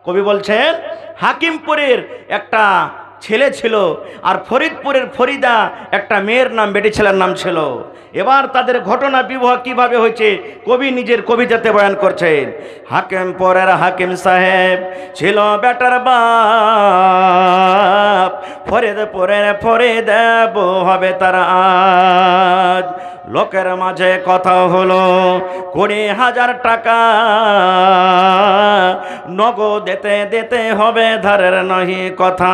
কবি বলছেন হাকিমপুরের একটা ছেলে ছিল আর ফরিদপুরের ফরিদা একটা মেয়ের নাম, বেটি ছেলের নাম ছিল। এবার তাদের ঘটনা বিবাহ কিভাবে হয়েছে কবি নিজের কবিতাতে বয়ান করছেন। হাকিমপুরের হাকিম সাহেব ছিল বেটার বাপ, ফরিদপুরের ফরিদা বউ হবে তার আজ। লোকের মাঝে কথা হলো 20,000 টাকা, নগদ দিতে হবে, ধারের নহি কথা।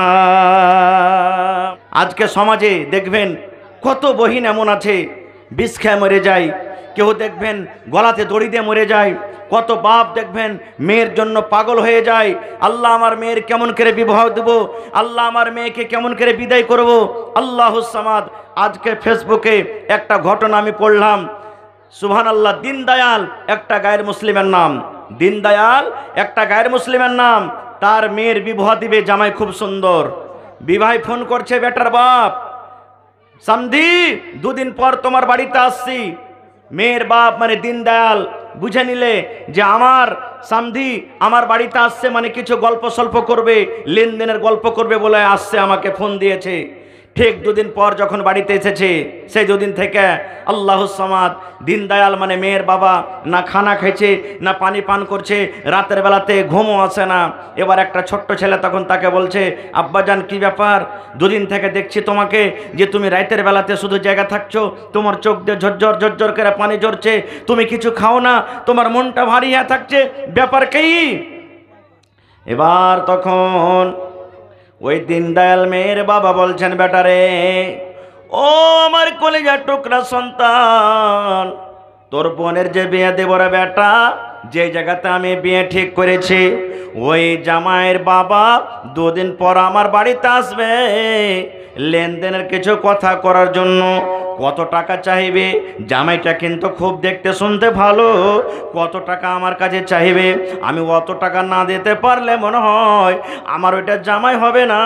আজকে সমাজে দেখবেন কত বহিন এমন আছে বিষ খেয়ে মরে যায়, কেউ দেখবেন গলাতে দড়ি দিয়ে মরে যায়, কত বাপ দেখবেন মেয়ের জন্য পাগল হয়ে যায়। আল্লাহ আমার মেয়ের কেমন করে বিবাহ দেব, আল্লাহ আমার মেয়েকে কেমন করে বিদায় করব, আল্লাহুস সামাদ। আজকে ফেসবুকে একটা ঘটনা আমি পড়লাম, সুবহানাল্লাহ, দীনদয়াল একটা গায়ের মুসলিমের নাম, দীনদয়াল একটা গায়ের মুসলিমের নাম। তার মেয়ের বিবাহ দিবে, জামাই খুব সুন্দর। বিবাহ ফোন করছে বেটার বাপ, সামধি 2 দিন পর তোমার বাড়িতে আসছি। মেয়ের বাপ মানে দীনদয়াল বুঝে নিলে যে আমার সামধি আমার বাড়িতে আসছে মানে কিছু গল্প সল্প করবে, লেনদেনের গল্প করবে বলে আসছে, আমাকে ফোন দিয়েছে। ঠিক 2 দিন পর যখন বাড়িতে এসেছে, সেই 2 দিন থেকে আল্লাহুস সামাদ, দীনদয়াল মানে মেয়ের বাবা না খানা খেয়েছে না পানি পান করছে, রাতের বেলাতে ঘুমও আসে না। এবার একটা ছোট্ট ছেলে তখন তাকে বলছে, আব্বাজান কি ব্যাপার, 2 দিন থেকে দেখছি তোমাকে যে তুমি রাতের বেলাতে শুধু জায়গা থাকছো, তোমার চোখ দিয়ে ঝরঝর ঝরঝর করে পানি ঝরছে, তুমি কিছু খাও না, তোমার মনটা ভারী হয়ে থাকছে, ব্যাপার কি? এবার তখন ওই দীনদয়াল মেয়ের বাবা বলছেন, বেটারে ও আমার কলিজার টুকরা সন্তান, তোর বোনের যে বিয়ে দেব রে বেটা, যে জায়গাতে আমি বিয়ে ঠিক করেছি ওই জামাইয়ের বাবা 2 দিন পর আমার বাড়িতে আসবে লেনদেনের কিছু কথা করার জন্য। কত টাকা চাইবে? জামাইটা কিন্তু খুব দেখতে শুনতে ভালো, কত টাকা আমার কাছে চাইবে? আমি অত টাকা না দিতে পারলে মনে হয় আমার ওইটা জামাই হবে না,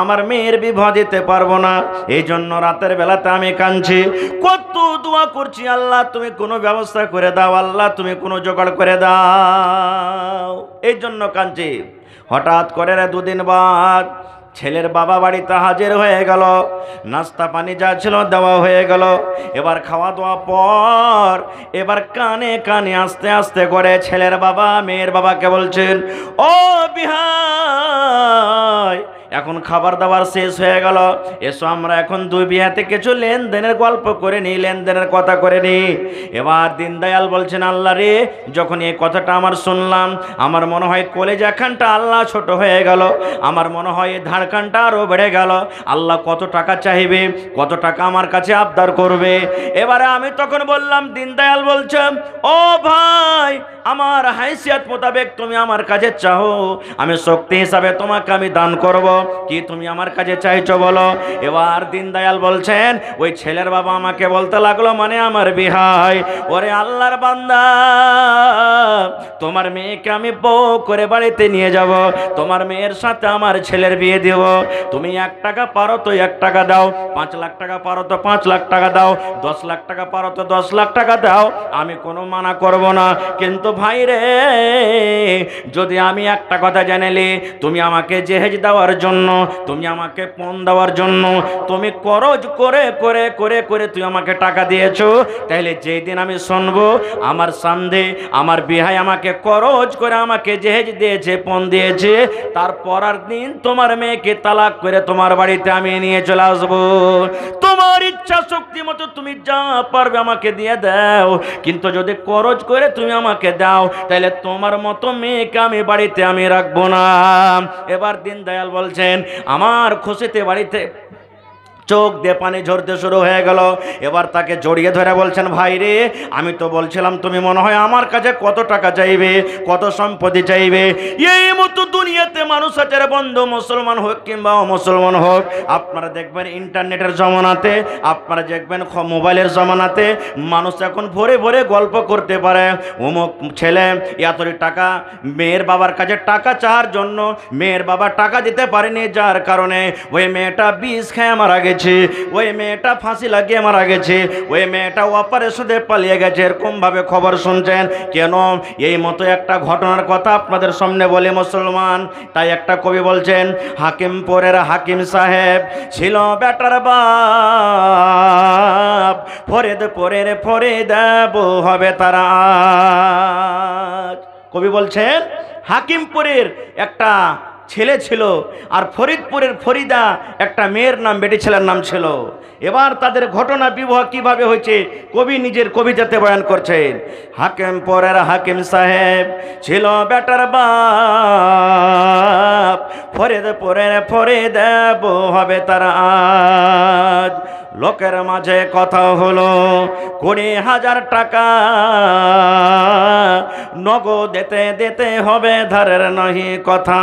আমার মেয়ের বিবাহ দিতে পারবো না। এই জন্য রাতের বেলাতে আমি কাঁদছি, কত দোয়া করছি, আল্লাহ তুমি কোনো ব্যবস্থা করে দাও, আল্লাহ তুমি কোনো জোগাড় করে দাও, এই জন্য কাঁদছি। হঠাৎ করে 2 দিন বাদ ছেলের বাবা বাড়িতে হাজির হয়ে গেল, নাস্তা পানি যা ছিল দেওয়া হয়ে গেল। এবার খাওয়া দাওয়া পর এবার কানে কানে আস্তে আস্তে করে ছেলের বাবা মেয়ের বাবাকে বলছেন, ও বিহাই, এখন খাবার দাবার শেষ হয়ে গেল, এসো আমরা এখন 2 বিয়াতে কিছু লেনদেনের গল্প করে নিই, লেনদেনের কথা করে নিই। এবার দীনদয়াল বলছেন, আল্লাহ রে, যখন এই কথাটা আমার শুনলাম আমার মনে হয় কলেজাখানটা আল্লাহ ছোট হয়ে গেল, আমার মনে হয় এই ধাড়খানটা আরও বেড়ে গেল। আল্লাহ কত টাকা চাইবে, কত টাকা আমার কাছে আবদার করবে? এবারে আমি তখন বললাম, দীনদয়াল বলছেন, ও ভাই, আমার হাইসিয়াত মোতাবেক তুমি আমার কাছে চাও, আমি শক্তি হিসাবে তোমাকে আমি দান করব, কি তুমি আমার কাছে চাইছো বলো? এবার দীনদয়াল বলছেন, ওই ছেলের বাবা আমাকে বলতে লাগলো, মানে আমার বিহাই, ওরে আল্লাহর বান্দা, তোমার মেয়েকে আমি বউ করে বাড়িতে নিয়ে যাব, তোমার মেয়ের সাথে আমার ছেলের বিয়ে দেব, তুমি 1 টাকা পারো তো 1 টাকা দাও, 5 লাখ টাকা পারো তো 5 লাখ টাকা দাও, 10 লাখ টাকা পারো তো 10 লাখ টাকা দাও, আমি কোনো মানা করব না। কিন্তু ভাই রে, যদি আমি একটা কথা জানালে, তুমি আমাকে জেহেজ দেওয়ার জন্য, তুমি আমাকে পণ দেওয়ার জন্য, তুমি খরচ করে করে করে করে তুই আমাকে টাকা দিয়েছো, তাহলে যেই দিন আমি শুনবো আমার সামনে আমার বিহাই আমাকে খরচ করে আমাকে জেহেজ দিয়েছে, পণ দিয়েছে, তারপর আর দিন তোমার মেয়েকে তালাক করে তোমার বাড়িতে আমি নিয়ে চলে আসবো। তোমার ইচ্ছা শক্তি মতো তুমি যা পারবে আমাকে দিয়ে দাও, কিন্তু যদি খরচ করে তুমি আমাকে দাও তাহলে তোমার মতো মেয়েকে আমি বাড়িতে আমি রাখবো না। এবার দীনদয়াল বলছেন, আমার খুশিতে বাড়িতে চোখ দিয়ে পানি ঝরতে শুরু হয়ে গেল। এবার তাকে জড়িয়ে ধরে বলছেন, ভাই রে, আমি তো বলছিলাম তুমি মনে হয় আমার কাছে কত টাকা চাইবে, কত সম্পত্তি চাইবে। এই মতো দুনিয়াতে মানুষ আছে রে বন্ধু, মুসলমান হোক কিংবা অমুসলমান হোক, আপনারা দেখবেন ইন্টারনেটের জমানাতে, আপনারা দেখবেন মোবাইলের জমানাতে মানুষ এখন ভরে ভরে গল্প করতে পারে, অমুক ছেলে এত টাকা, মেয়ের বাবার কাছে টাকা চাওয়ার জন্য মেয়ের বাবা টাকা দিতে পারেনি, যার কারণে ওই মেয়েটা বিষ খেয়ে মারা গেছে, গেছে, ওই মেয়েটা ফাঁসি লাগিয়ে মারা গেছে, ওই মেয়েটা অপারেশনে পালিয়ে গেছে, এরকম ভাবে খবর শুনছেন কেন? এই মতো একটা ঘটনার কথা আপনাদের সামনে বলে মুসলমান। তাই একটা কবি বলছেন, হাকিমপুরের হাকিম সাহেব ছিল বেটার বাপ, ফরিদপুরের ফরিদাব হবে তারা আজ। কবি বলছেন হাকিমপুরের একটা ছেলে ছিল, আর ফরিদপুরের ফরিদা একটা মেয়ের নাম, বেটি ছেলের নাম ছিল। এবার তাদের ঘটনা বিবাহ কিভাবে হয়েছে কবি নিজের কবিতাতে বয়ান করছেন। হাকিমপুরের হাকিম সাহেব ছিল বেটার বাপ, ফরিদপুরের ফরিদাব হবে তারা আজ। লোকের মাঝে কথা হলো 20,000 টাকা, নগদ দিতে হবে, ধারের নহি কথা।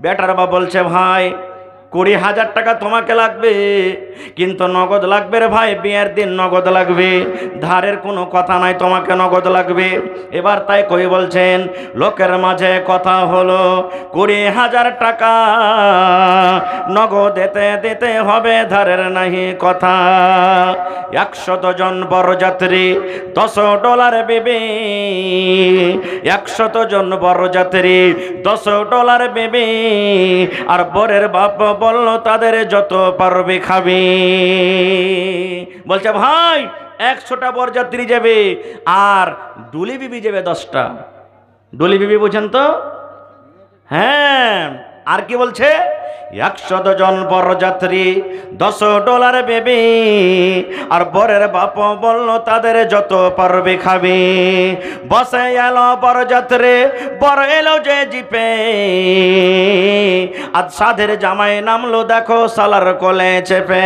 বেটার বাবা বলছে, ভাই 20,000 টাকা তোমাকে লাগবে, কিন্তু নগদ লাগবে রে ভাই, বিয়ের দিন নগদ লাগবে, ধারের কোনো কথা নাই, তোমাকে নগদ লাগবে। এবার তাই কই বলছেন, লোকের মাঝে কথা হলো 20,000 টাকা, নগদ দিতে হবে, ধারের নাহি কথা। 100 জন বরযাত্রী $10 বেবে, 100 জন বরযাত্রী $10 বেবে, আর বরের বাপ বলল তাদের যত পারবে খাবে। বলছে ভাই 100টা বরযাত্রী যাবে, আর ডুলি বিবি যাবে 10টা। ডুলি বিবি বুঝেন তো? হ্যাঁ, আর কি বলছে, 100 জন বরযাত্রী $10 বেবে, আর বরের বাপ বলল তাদের যত পারবে খাবে। বসে এলো বরযাত্রী, বর এলো যে জিপে, আজ সাধের জামাই নামলো দেখো সালার কোলে চেপে।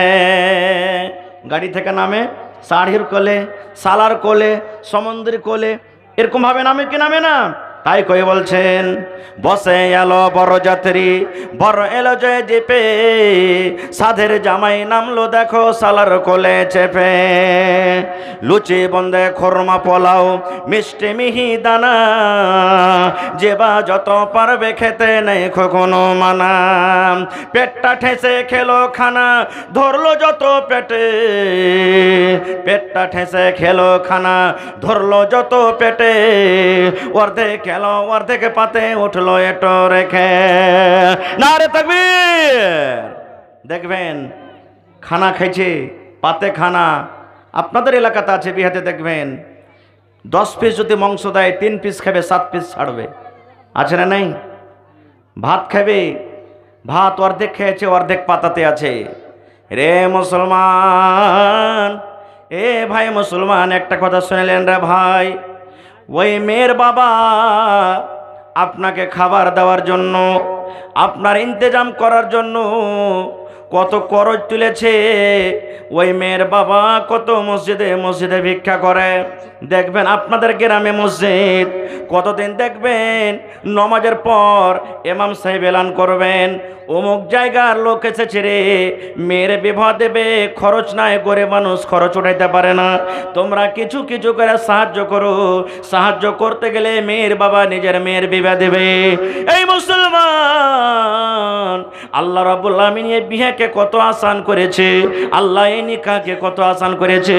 গাড়ি থেকে নামে, শাড়ির কোলে, সালার কোলে, সমুদ্রের কোলে, এরকম ভাবে নামে কি নামে না? তাই কই বলছেন, বসে এলো বরযাত্রী, বর এলো যে জিপে, সাধের জামাই নামলো দেখো সালার কোলে চেপে। লুচি বন্দে খোরমা পোলাও মিষ্টি মিহি দানা, যে বা যত পারবে খেতে নেই কখনো মানা। পেটটা ঠেসে খেলো খানা, ধরলো যত পেটে, পেটটা ঠেসে খেলো খানা, ধরলো যত পেটে, অর্ধেক খেলো অর্ধেক পাতে উঠলো এটো রেখে। নারে তাকবীর। দেখবেন খানা খাইছে, পাতে খানা। আপনাদের এলাকাতে আছে, বিহাতে দেখবেন 10 পিস যদি মাংস দেয় 3 পিস খাবে, 7 পিস ছাড়বে, আছে না নাই? ভাত খাবে, ভাত অর্ধেক খেয়েছে, অর্ধেক পাতাতে আছে। রে মুসলমান, এ ভাই মুসলমান, একটা কথা শুনলেন রে ভাই, ওই মেয়ের বাবা আপনাকে খাবার দেওয়ার জন্য, আপনার ইন্তজাম করার জন্য কত খরচ তুলেছে। ওই মেয়ের বাবা কত মসজিদে মসজিদে ভিক্ষা করে। দেখবেন আপনাদের গ্রামে মসজিদ, কতদিন দেখবেন নমাজের পর ইমাম সাহেব এলান করবেন, অমুক জায়গার লোক এসেছে রে, মেয়ের বিবাহ দেবে, খরচ নাই, গরিব মানুষ খরচ উঠাইতে পারে না, তোমরা কিছু কিছু করে সাহায্য করো। সাহায্য করতে গেলে মেয়ের বাবা নিজের মেয়ের বিবাহ দেবে। এই মুসলমান, আল্লাহ রাব্বুল আলামিন এই বিয়েকে কত আসান করেছে, আল্লাহ এই নিকাহকে কত আসান করেছে।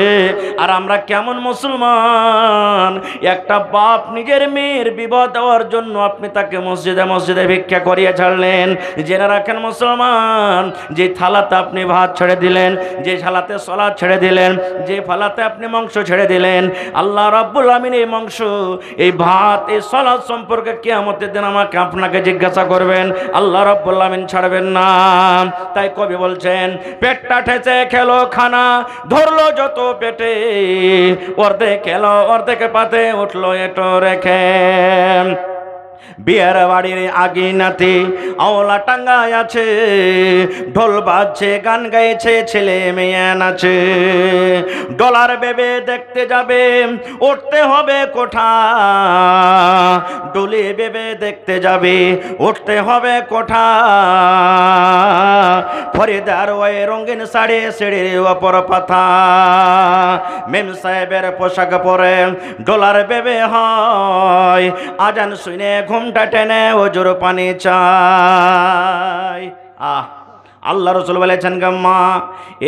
আর আমরা কেমন মুসলমান, একটা বাপ নিজের মেয়ের বিবাহ দেওয়ার জন্য আপনি তাকে মসজিদে মসজিদে ভিক্ষা করিয়ে ছাড়লেন। জেনে রাখেন মুসলমান, যে থালাতে আপনি ভাত ছেড়ে দিলেন, যে থালাতে সালাদ ছেড়ে দিলেন, যে থালাতে আপনি মাংস ছেড়ে দিলেন, আল্লাহ রাব্বুল আমিন এই মাংস, এই ভাত, এই সালাদ সম্পর্কে কিয়ামতের দিন আমাকে আপনাকে জিজ্ঞাসা করবেন, আল্লাহ রাব্বুল আমিন ছাড়বেন না। তাই কবি বলছেন, পেটটা ঠেসে খেলো খানা, ধরলো যত পেটে, অর্ধেক খেলো অর্ধেক পাতে উঠলো এটো রেখে। বিয়ের বাড়ির আগিনাতে আওলা টাঙ্গায় আছে, ঢোল বাজছে, গান গাইছে, ছেলে মেয়ে নাচে। ডলার বেবে দেখতে যাবে, উঠতে হবে কোঠা, ডুলি বেবে দেখতে যাবে, উঠতে হবে কোঠা। ফরিদার ওই রঙিন শাড়ি, সিঁড়ির ওপর পাথা, মেম সাহেবের পোশাক পরে ডলার বেবে হয়, আজান শুনে ঘুমটা টেনে ওজোর পানি চাই। আল্লাহ রাসূল বলেছেন মা,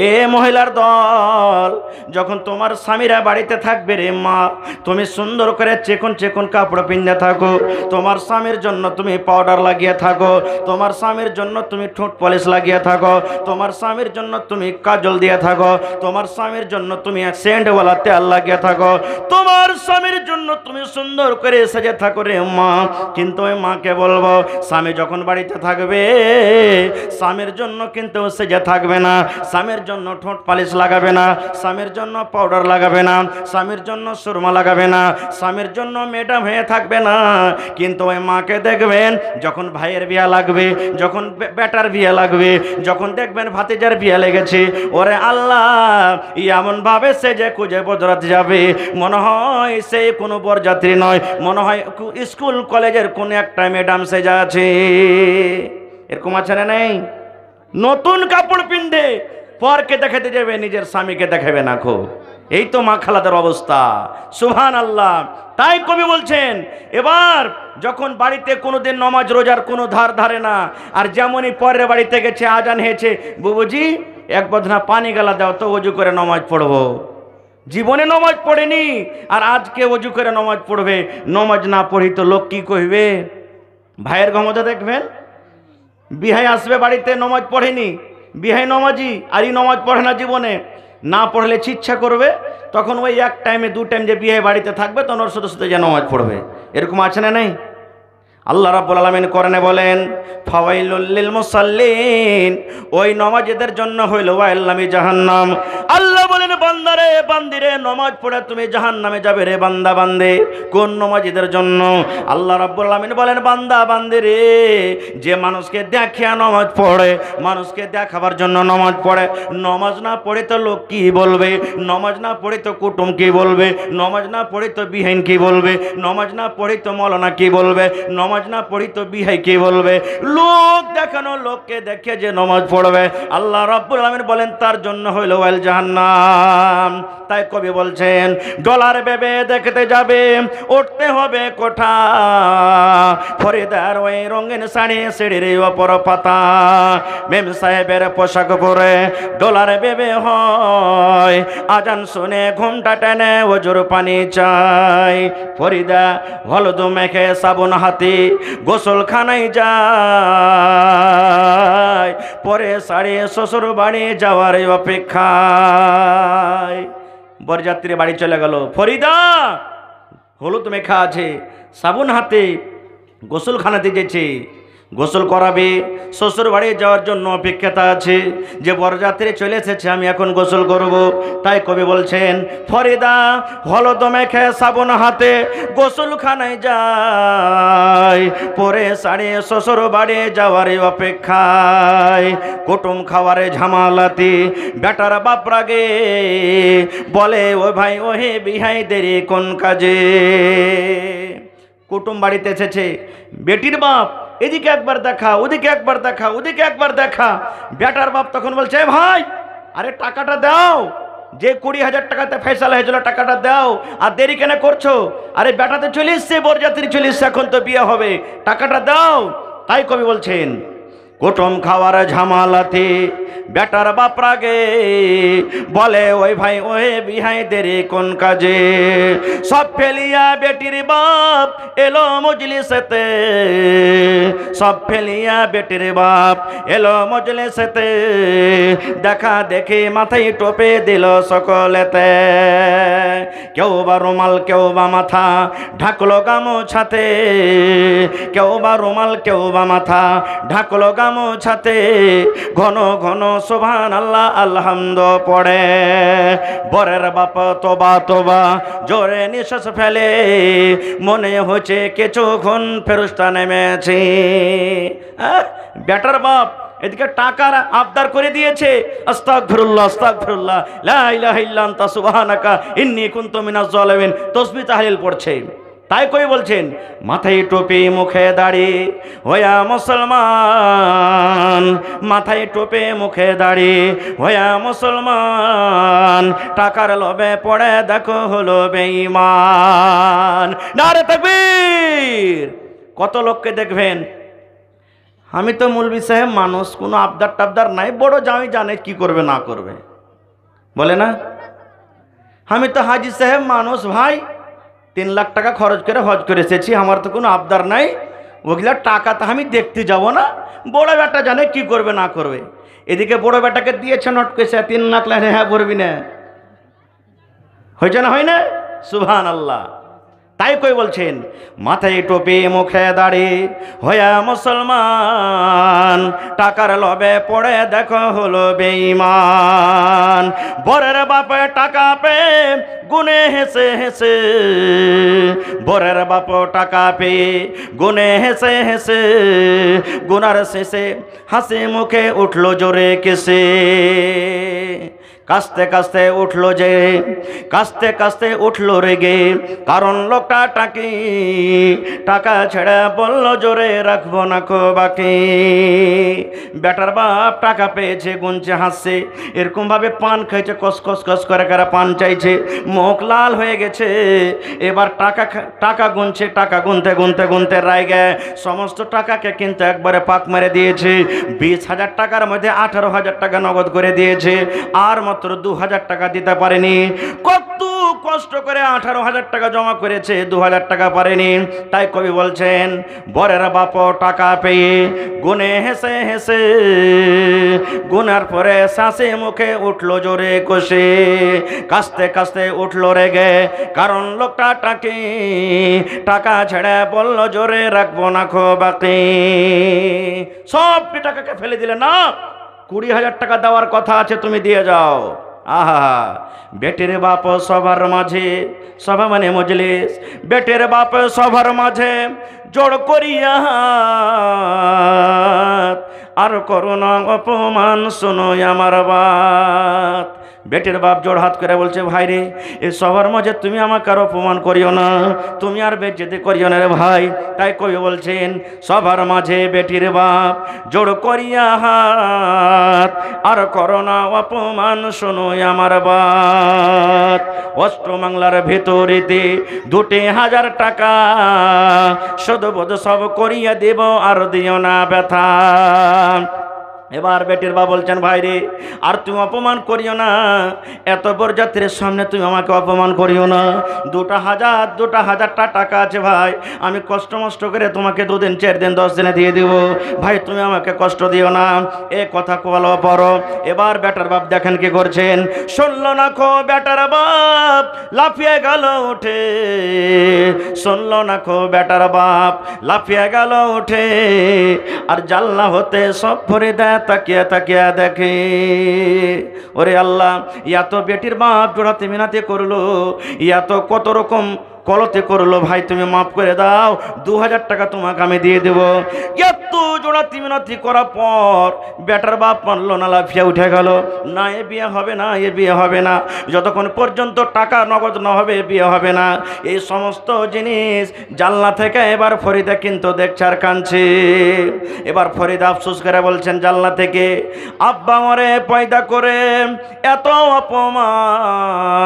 এ মহিলার দল, যখন তোমার স্বামীরা বাড়িতে থাকবে রে মা, তুমি সুন্দর করে চিকন চিকন কাপড় পিন্দে থাকো, তোমার স্বামীর জন্য তুমি পাউডার লাগিয়ে থাকো, তোমার স্বামীর জন্য তুমি ঠোঁট পলিশ লাগিয়ে থাকো, তোমার স্বামীর জন্য তুমি কাজল দিয়ে থাকো, তোমার স্বামীর জন্য তুমি সেন্টওয়ালা তেল লাগিয়ে থাকো, তোমার স্বামীর জন্য তুমি সুন্দর করে সেজে থাকো রে মা। কিন্তু ওই মাকে বলবো, স্বামী যখন বাড়িতে থাকবে স্বামীর জন্য কিন্তু সেজে থাকবে না, স্বামীর জন্য ঠোঁট পালিশ লাগাবে না, স্বামীর জন্য পাউডার লাগাবে না, স্বামীর জন্য সুরমা লাগাবে না, স্বামীর জন্য ম্যাডাম হয়ে থাকবে না। কিন্তু ওই মাকে দেখবেন যখন ভাইয়ের বিয়ে লাগবে, যখন বেটার বিয়ে লাগবে, যখন দেখবেন ভাতিজার বিয়ে লেগেছে, ওরে আল্লাহ এমন ভাবে সেজে খুঁজে বদরাতে যাবে, মনে হয় সেই কোনো বরযাত্রী নয়, মনে হয় স্কুল কলেজের কোন একটা ম্যাডাম সেজা আছে। এরকম আছে না নেই? নতুন কাপড় পিনবে, পরকে দেখাতে যাবে, নিজের স্বামীকে দেখাবে না। খো এই তো মা খালাদের অবস্থা। সুবহানাল্লাহ। তাই কবি বলছেন, এবার যখন বাড়িতে কোনোদিন নমাজ রোজার কোনো ধার ধারে না, আর যেমনই পরের বাড়িতে গেছে, আজান হয়েছে, বুবুজি এক বদনা পানি গালা দাও তো, অজু করে নমাজ পড়বো। জীবনে নমাজ পড়েনি আর আজকে অজু করে নমাজ পড়বে। নমাজ না পড়ি তো লোক কি কইবে? ভাইয়ের ক্ষমতা দেখবেন, বিহাই আসবে বাড়িতে, নমাজ পড়েনি, বিহাই নমাজি আর এই নমাজ পড়ে না, জীবনে না পড়লে ইচ্ছা করবে, তখন ওই এক টাইমে দু টাইম যে বিহাই বাড়িতে থাকবে তখন ওর সাথে সাথে যে নমাজ পড়বে। এরকম আছে না নেই? আল্লাহ রাব্বুল আলামিন কোরআনে বলেন, ফাওয়াইলুল লিল মুসাল্লিন, ওই নমাজীদের জন্য হইল ওয়াইল্লামি জাহান্নাম। আল্লাহ বলেন, বান্দারে বান্দিরে, নমাজ পড়ে তুমি জাহান্নামে যাবে রে বান্দা বান্দে। কোন নমাজীদের জন্য? আল্লাহ রাব্বুল আলামিন বলেন, বান্দা বান্দিরে, যে মানুষকে দেখিয়া নমাজ পড়ে, মানুষকে দেখাবার জন্য নমাজ পড়ে, নমাজ না পড়ে তো লোক কি বলবে, নমাজ না পড়ে তো কুটুম কি বলবে, নমাজ না পড়ে তো বিহাইন কি বলবে, নমাজ না পড়ে তো মৌলানা কি বলবে, নমাজ না পড়ি তো বিহাই কি বলবে। লোক দেখানো, লোককে দেখে যে নমাজ পড়বে, আল্লাহ রাব্বুল আলামিন বলেন তার জন্য হইল ওয়াইল জাহান্নাম। তাই কবি বলছেন, ডলার বেবে দেখতে যাবে, উঠতে হবে কোঠা, ফরিদার ওই রঙিন শাড়ি সিঁড়ির ওপর পাতা, মেম সাহেবের পোশাক পরে ডলার বেবে হয়, আজান শুনে ঘুমটা টেনে ওজুর পানি চাই, ফরিদা হলুদ মেখে সাবুন হাতে গোসলখানায় যায়, পরে শাড়ি শ্বশুর বাড়ি যাওয়ার অপেক্ষায়। বরযাত্রী বাড়ি চলে গেল, ফরিদা হলুদ মেখা আছে, সাবুন হাতে গোসলখানাতে যেছে, গোসল করাবে, শ্বশুর বাড়ি যাওয়ার জন্য অপেক্ষাতা আছে, যে বরযাত্রী চলে এসেছে আমি এখন গোসল করব। তাই কবি বলছেন, ফরিদা হলুদ মেখে সাবুন হাতে গোসলখানায় যায়, পরে শাড়ি শ্বশুর বাড়ি যাওয়ার অপেক্ষায়, কুটুম খাওয়ারে ঝামালাতি বেটার বাপ রাগে, বলে ও ভাই ওহে বিহাই দেরি কোন কাজে। কুটুম বাড়িতে এসেছে, বেটির বাপ এদিকে একবার দেখা, ওদিকে একবার দেখা, ওদিকে একবার দেখা। বেটার বাপ তখন বলছে, ভাই আরে টাকাটা দাও, যে 20,000 টাকাতে ফয়সালা হয়েছিল টাকাটা দাও, আর দেরি কেন করছো? আরে বেটাতে চলে এসছে, বরযাত্রী চলে এসছে, এখন তো বিয়ে হবে, টাকাটা দাও। তাই কবি বলছেন, কুটুম খাওয়ার ঝামালাতে বেটার বাপ রাগে, বলে ওই ভাই ওহে বিহাই দেরি কোন কাজে। সব ফেলিয়া বেটির বাপ এলো মজলিসেতে, সব ফেলিয়া বেটির বাপ এলো মজলিসেতে, দেখা দেখি মাথায় টোপে দিল সকলেতে, কেউ বা রুমাল কেউ বা মাথা ঢাকলো গামছাতে, কেউ বা রুমাল কেউ বা মাথা ঢাকলো গামছাতে, ঘন ঘন সুবহানাল্লাহ আলহামদ পড়ে। বরের বাপ তোবা তোবা জোরে নিঃশ্বাস ফেলে, মনে হচ্ছে কিছুক্ষণ ফেরেশতা নেমেছে। বেটার বাপ এদিকে টাকার আবদার করে দিয়েছে, আস্তাগফিরুল্লাহ আস্তাগফিরুল্লাহ লা ইলাহা ইল্লা আনতা সুবহানাকা ইন্নী কুনতু মিনাজ জালিমিন তাসবিহ তাহলিল পড়ছে। তাই কই বলছেন, মাথায় টুপি মুখে দাড়ি হইয়া মুসলমান, মাথায় টুপি মুখে দাড়ি হইয়া মুসলমান, টাকার লোভে পড়ে দেখো হলো বেঈমান। নারে তাকবীর। কত লোককে দেখবেন আমি তো মৌলভী সাহেব মানুষ, কোনো আবদার টাবদার নাই, বড় জামাই জানে কি করবে না করবে, বলে না। আমি তো হাজি সাহেব মানুষ ভাই, 3 লাখ টাকা খরচ করে হজ করে এসেছি, আমার তো কোনো আবদার নাই, ওগুলা টাকা তো আমি দেখতে যাব না, বড় বেটা জানে কি করবে না করবে। এদিকে বড় বেটাকে দিয়েছে নোট করেছে 3 লাখ, হ্যাঁ বলবি না, হয়েছে না, হয় না? সুবহানাল্লাহ। তাই কই বলছেন, মাথায় টোপি মুখে দাড়ি হইয়া মুসলমান, টাকার লোভে পড়ে দেখো হলো বেঈমান। বরের বাপে টাকা পেয়ে গুনে হেসে হেসে, বরের বাপ টাকা পেয়ে গুনে হেসে হেসে, গুনার শেষে হাসি মুখে উঠলো জোরে কেসে। কাস্তে কাস্তে উঠলো যে, কাস্তে কাস্তে উঠলো রেগে, কারণ লোকটা টাকা ছেড়ে বলল জোরে রাখবো না কো বাকি। বেটার বাপ টাকা পেয়েছে, গুনছে হাসছে, এরকম ভাবে পান খাইছে, কস কস কস করে কারা পান চাইছে, মুখ লাল হয়ে গেছে। এবার টাকা গুনছে, টাকা গুনতে গুনতে গুনতে রায়গে সমস্ত টাকাকে কিন্তু একবারে পাক মেরে দিয়েছে। 20,000 টাকার মধ্যে 18,000 টাকা নগদ করে দিয়েছে, আর মাত্র 2,000 টাকা দিতে পারেনি। কত কষ্ট করে 18,000 টাকা জমা করেছে, 2,000 টাকা পারেনি। তাই কবি বলছেন, বরের বাপ টাকা পেয়ে গুনে হেসে হেসে, গুনার পরে শাসে মুখে উঠলো জোরে কষে, কাস্তে কাস্তে উঠলো রেগে, কারণ লোকটা টাকা ছেড়ে বলল জোরে রাখবো না খো বাকি। সবটি টাকাকে ফেলে দিলে না, 20,000 টাকা দেওয়ার কথা আছে, তুমি দিয়ে যাও। আহা, বেটের বাপ সবার মাঝে, সভা মানে মজলিস, বেটের বাপ সবার মাঝে জোড় করিয়া আর করোনা অপমান শোনো আমার বাত। বেটের বাপ জোড় হাত করে বলছে, ভাই রে, এই সবার মাঝে তুমি আমাকে আর অপমান করিও না, তুমি আর বেজ্জতি করিও না রে ভাই। তাই কবি বলছেন, সবার মাঝে বেটির বাপ জোড় করিয়া হাত আর করোনা অপমান শোনো আমার বাত। অষ্টমংলার ভেতরেতে 2,000 টাকা সদবোধ সব করিয়া দেব, আর দিও না ব্যথা। এবার বেটির বাবা বলছেন, ভাই রে, আর তুমি অপমান করিও না, এত বরযাত্রীর সামনে তুমি আমাকে অপমান করিও না। 2,000 টাকা আছে ভাই, আমি কষ্ট মষ্ট করে তোমাকে 2 দিন 4 দিন 10 দিনে দিয়ে দিব, ভাই তুমি আমাকে কষ্ট দিও না। এ কথা বলো পড়ো। এবার বেটার বাপ দেখেন কি করছেন, শুনলো না খো বেটার বাপ লাফিয়ে গেল উঠে, শুনলো না খো বেটার বাপ লাফিয়ে গেল উঠে, আর জানলা হতে সব ভরে দেয় তাকিয়া তাকিয়া দেখে। ওরে আল্লাহ, এত বেটির বাপ জোড়াতে মিনাতে করলো, এত কত রকম কলতে করলো, ভাই তুমি মাফ করে দাও, 2,000 টাকা তোমাকে আমি দিয়ে দেব। এত জোড়াতি মিনতি করার পর বেটার বাপ মানলো না, লাফিয়া উঠে গেল, না এ বিয়ে হবে না, এ বিয়ে হবে না, যতক্ষণ পর্যন্ত টাকা নগদ না হবে বিয়ে হবে না। এই সমস্ত জিনিস জানলা থেকে এবার ফরিদা কিন্তু দেখছে আর কাঁদছে। এবার ফরিদা আফসোস করে বলছেন জানলা থেকে, আব্বা মরে পয়দা করে এত অপমান।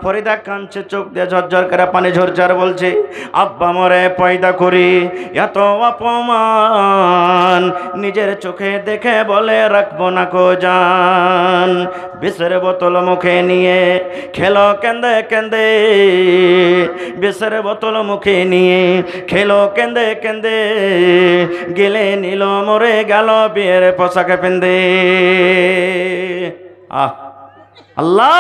ফরিদা কাঁদছে, চোখ দিয়ে ঝরঝর করে পানি ঝরছে, আর বলছে, আব্বা মরে পয়দা করি এত অপমান, নিজের চোখে দেখে বলে রাখবো না কো জান। বিষের বোতল মুখে নিয়ে খেলো কেন্দে কেন্দে, বিষের বোতল মুখে নিয়ে খেলো কেন্দে কেন্দে, গেলে নিল মরে গেল বিয়ের পোশাকে পেন্দে। আল্লাহ,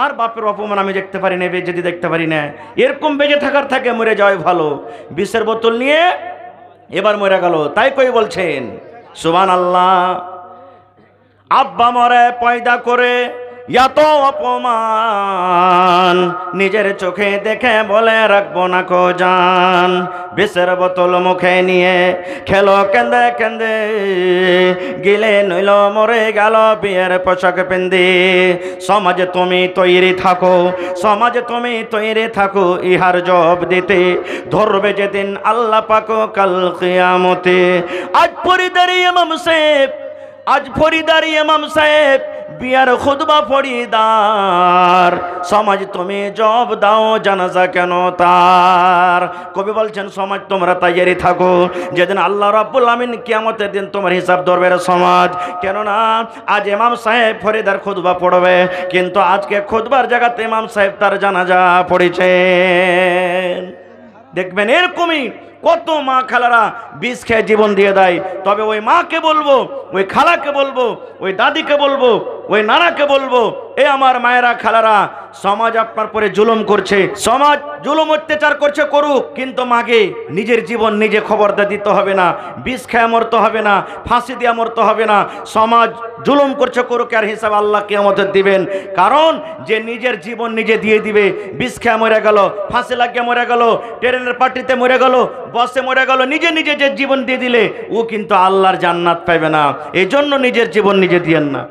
আর বাপের অপমান আমি দেখতে পারি না, বেজেদি দেখতে পারি না, এরকম বেজে থাকার থাকে মরে যাওয়াই ভালো। বিষের বোতল নিয়ে এবার মরে গেল। তাই কই বলছেন, সুবহানাল্লাহ। আব্বা মরে পয়দা করে এত অপমান, নিজের চোখে দেখে বলে রাখবো না কো জান। বিষের বোতল মুখে নিয়ে খেলো কেন্দে কেন্দে, গিলে নইল মরে গেল বিয়ের পোশাক পেন্দে। সমাজে তুমি তৈরি থাকো, সমাজে তুমি তৈরি থাকো, ইহার জবাব দিতে ধরবে যেদিন আল্লাহ পাক কাল কিয়ামতে। আজ ফরিদার ইমাম সাহেব বিয়ার খুতবা পড়িদার, সমাজ তুমি জব দাও জানাজা কেন তার। কবি বলছেন সমাজ তোমরা তৈরি থাকো, যেদিন আল্লাহ রাব্বুল আমিন কিয়ামতের দিন তোমার হিসাব ধরবে সমাজ। কেননা আজ ইমাম সাহেব ফরিদার খুতবা পড়বে, কিন্তু আজকে খুতবার জায়গাতে ইমাম সাহেব তার জানাজা পড়েছেন। দেখবেন এরকমই কত মা খালারা বিষ খেয়ে জীবন দিয়ে দেয়। তবে ওই মাকে বলবো, ওই খালাকে বলবো, ওই দাদিকে বলবো, ওই নানাকে বলবো, এ আমার মায়েরা খালারা, সমাজ আপনার পরে জুলুম করছে, সমাজ জুলুম অত্যাচার করছে, করুক, কিন্তু মাকে নিজের জীবন নিজে খবরদার দিতে হবে না, বিষ খেয়ে মরতে হবে না, ফাঁসি দিয়ে মরতে হবে না। সমাজ জুলুম করছে, করুক, আর হিসাব আল্লাহ কিয়ামতে দিবেন। কারণ যে নিজের জীবন নিজে দিয়ে দিবে, বিষ খেয়ে মরে গেল, ফাঁসি লাগিয়ে মরে গেল, ট্রেনের পার্টিতে মরে গেল, বসে মরে গেল, নিজে নিজে যে জীবন দিয়ে দিলে ও কিন্তু আল্লাহর জান্নাত পাবে না। এই জন্য নিজের জীবন নিজে দিয়েন না।